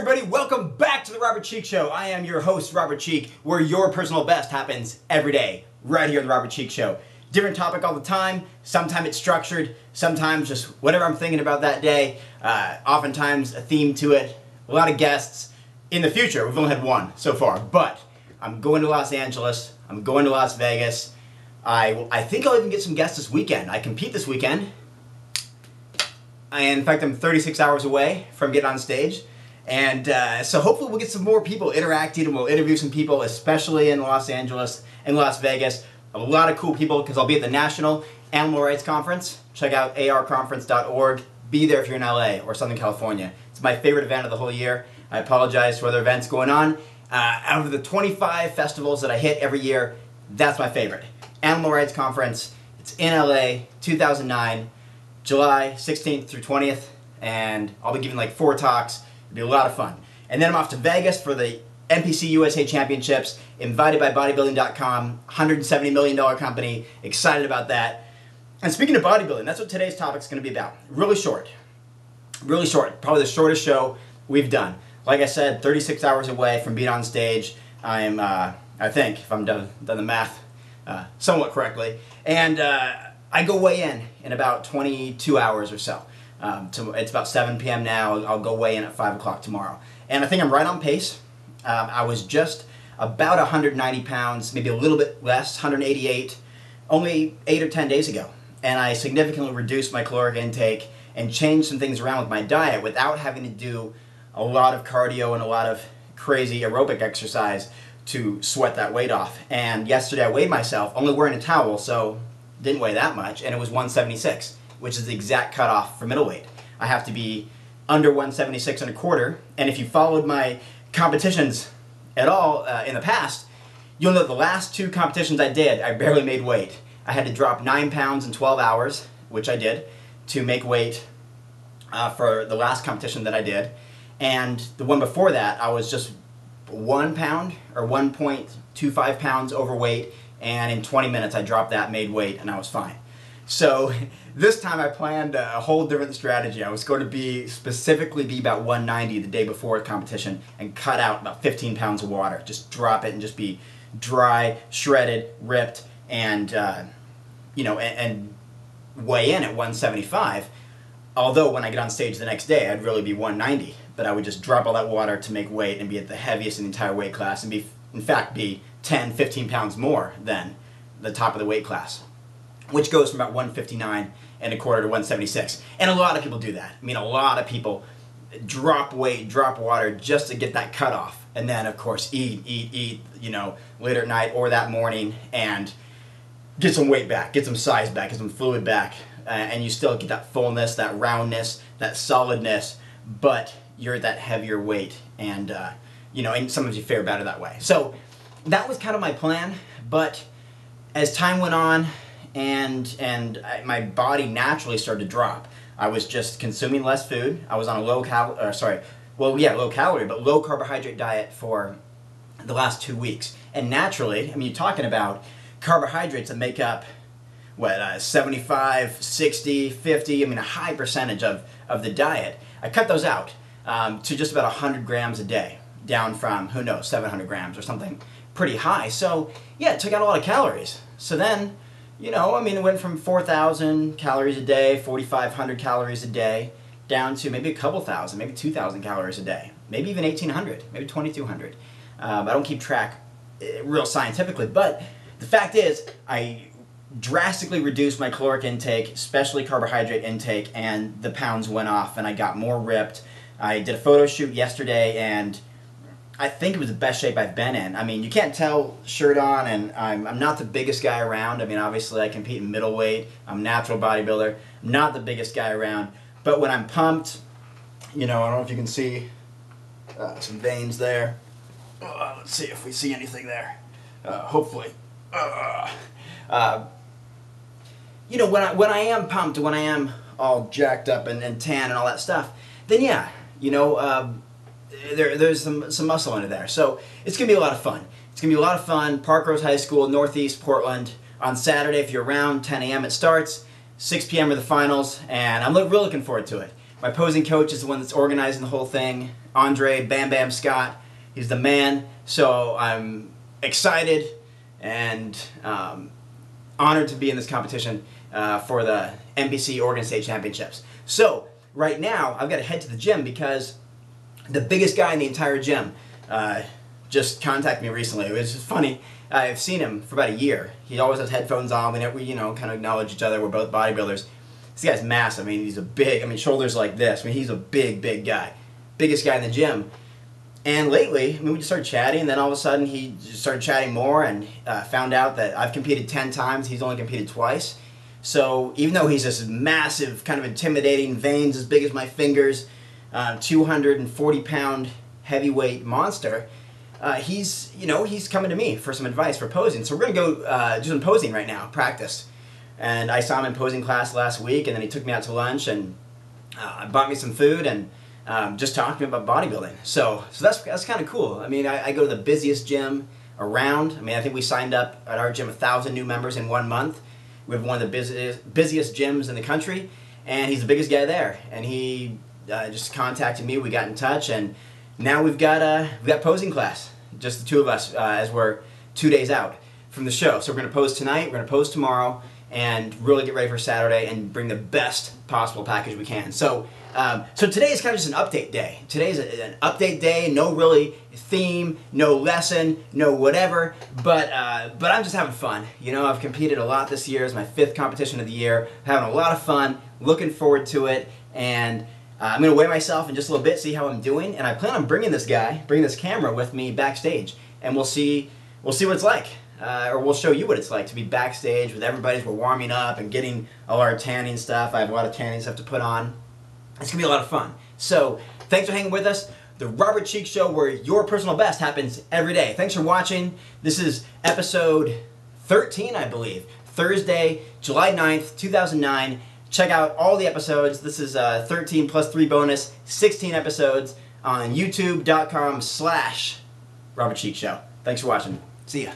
everybody, welcome back to the Robert Cheeke Show. I am your host, Robert Cheeke, where your personal best happens every day, right here on the Robert Cheeke Show. Different topic all the time. Sometimes it's structured, sometimes just whatever I'm thinking about that day. Oftentimes a theme to it, a lot of guests. In the future, we've only had one so far, but I'm going to Los Angeles, I'm going to Las Vegas. I think I'll even get some guests this weekend. I compete this weekend. In fact, I'm 36 hours away from getting on stage. And so hopefully we'll get some more people interacting and we'll interview some people, especially in Los Angeles and Las Vegas. A lot of cool people because I'll be at the National Animal Rights Conference. Check out arconference.org. Be there if you're in LA or Southern California. It's my favorite event of the whole year. I apologize for other events going on. Out of the 25 festivals that I hit every year, that's my favorite. Animal Rights Conference. It's in LA, 2009, July 16th through 20th. And I'll be giving like 4 talks. It'll be a lot of fun. And then I'm off to Vegas for the NPC USA Championships, invited by Bodybuilding.com, $170 million company, excited about that. And speaking of bodybuilding, that's what today's topic is going to be about. Really short, probably the shortest show we've done. Like I said, 36 hours away from being on stage. I'm, I think, if I'm done the math somewhat correctly. And I go weigh in about 22 hours or so. It's about 7 p.m. now. I'll go weigh in at 5 o'clock tomorrow. And I think I'm right on pace. I was just about 190 pounds, maybe a little bit less, 188, only 8 or 10 days ago. And I significantly reduced my caloric intake and changed some things around with my diet without having to do a lot of cardio and a lot of crazy aerobic exercise to sweat that weight off. And yesterday I weighed myself, only wearing a towel, so didn't weigh that much, and it was 176. Which is the exact cutoff for middleweight. I have to be under 176 and a quarter, and if you followed my competitions at all in the past, you'll know the last 2 competitions I did, I barely made weight. I had to drop 9 pounds in 12 hours, which I did, to make weight for the last competition that I did. And the one before that, I was just 1 pound or 1.25 pounds overweight, and in 20 minutes I dropped that, made weight, and I was fine. So this time I planned a whole different strategy. I was going to specifically be about 190 the day before the competition and cut out about 15 pounds of water. Just drop it and just be dry, shredded, ripped, and and weigh in at 175. Although when I get on stage the next day, I'd really be 190. But I would just drop all that water to make weight and be at the heaviest in the entire weight class and in fact be 10, 15 pounds more than the top of the weight class, which goes from about 159 and a quarter to 176. And a lot of people do that. I mean, a lot of people drop weight, drop water just to get that cutoff. And then, of course, eat, later at night or that morning and get some weight back, get some size back, get some fluid back. And you still get that fullness, that roundness, that solidness, but you're at that heavier weight. And, and sometimes you fare better that way. So that was kind of my plan. But as time went on, my body naturally started to drop. I was just consuming less food. I was on a low calorie, but low carbohydrate diet for the last 2 weeks. And naturally, I mean, you're talking about carbohydrates that make up, 75, 60, 50, I mean, a high percentage of the diet. I cut those out to just about 100 grams a day, down from, who knows, 700 grams or something pretty high. So, yeah, it took out a lot of calories. So then, it went from 4,000 calories a day, 4,500 calories a day, down to maybe a couple thousand, maybe 2,000 calories a day, maybe even 1,800, maybe 2,200. I don't keep track real scientifically, but the fact is, I drastically reduced my caloric intake, especially carbohydrate intake, and the pounds went off, and I got more ripped. I did a photo shoot yesterday, and I think it was the best shape I've been in. I mean, you can't tell shirt on, and I'm not the biggest guy around. I mean, obviously I compete in middleweight. I'm a natural bodybuilder. I'm not the biggest guy around. But when I'm pumped, I don't know if you can see some veins there. Let's see if we see anything there. Hopefully. When I am pumped, when I am all jacked up and tan and all that stuff, then yeah, there's some muscle under there. So it's going to be a lot of fun. It's going to be a lot of fun. Park Rose High School, Northeast Portland. On Saturday, if you're around, 10 a.m. it starts. 6 p.m. are the finals, and I'm really looking forward to it. My posing coach is the one that's organizing the whole thing. Andre Bam Bam Scott, he's the man. So I'm excited and honored to be in this competition for the NBC Oregon State Championships. So right now I've got to head to the gym because the biggest guy in the entire gym just contacted me recently. It was just funny. I've seen him for about a year. He always has headphones on. We you know, kind of acknowledge each other. We're both bodybuilders. This guy's massive. I mean, he's a big, shoulders like this. I mean, he's a big, big guy. Biggest guy in the gym. And lately, we just started chatting, and then all of a sudden he just started chatting more and found out that I've competed 10 times. He's only competed twice. So even though he's this massive, kind of intimidating, veins as big as my fingers, 240-pound heavyweight monster, he's coming to me for some advice for posing. So we're going to go do some posing right now, practice. And I saw him in posing class last week, and then he took me out to lunch and bought me some food and just talked to me about bodybuilding. So that's kind of cool. I mean, I go to the busiest gym around. I mean, I think we signed up at our gym 1,000 new members in 1 month. We have one of the busiest gyms in the country, and he's the biggest guy there. And he just contacted me. We got in touch, and now we've got posing class, just the two of us, as we're 2 days out from the show. So we're going to pose tonight, we're going to pose tomorrow, and really get ready for Saturday and bring the best possible package we can. So today is kind of just an update day. Today's an update day, no really theme, no lesson, no whatever, but I'm just having fun. You know, I've competed a lot this year. It's my 5th competition of the year. I'm having a lot of fun, looking forward to it, and I'm going to weigh myself in just a little bit, see how I'm doing, and I plan on bringing this camera with me backstage, and we'll see what it's like. Or we'll show you what it's like to be backstage with everybody as we're warming up and getting all our tanning stuff. I have a lot of tanning stuff to put on. It's going to be a lot of fun. So, thanks for hanging with us. The Robert Cheeke Show, where your personal best happens every day. Thanks for watching. This is episode 13, I believe. Thursday, July 9th, 2009. Check out all the episodes. This is 13 plus 3 bonus, 16 episodes on youtube.com/Robert Cheeke Show. Thanks for watching. See ya.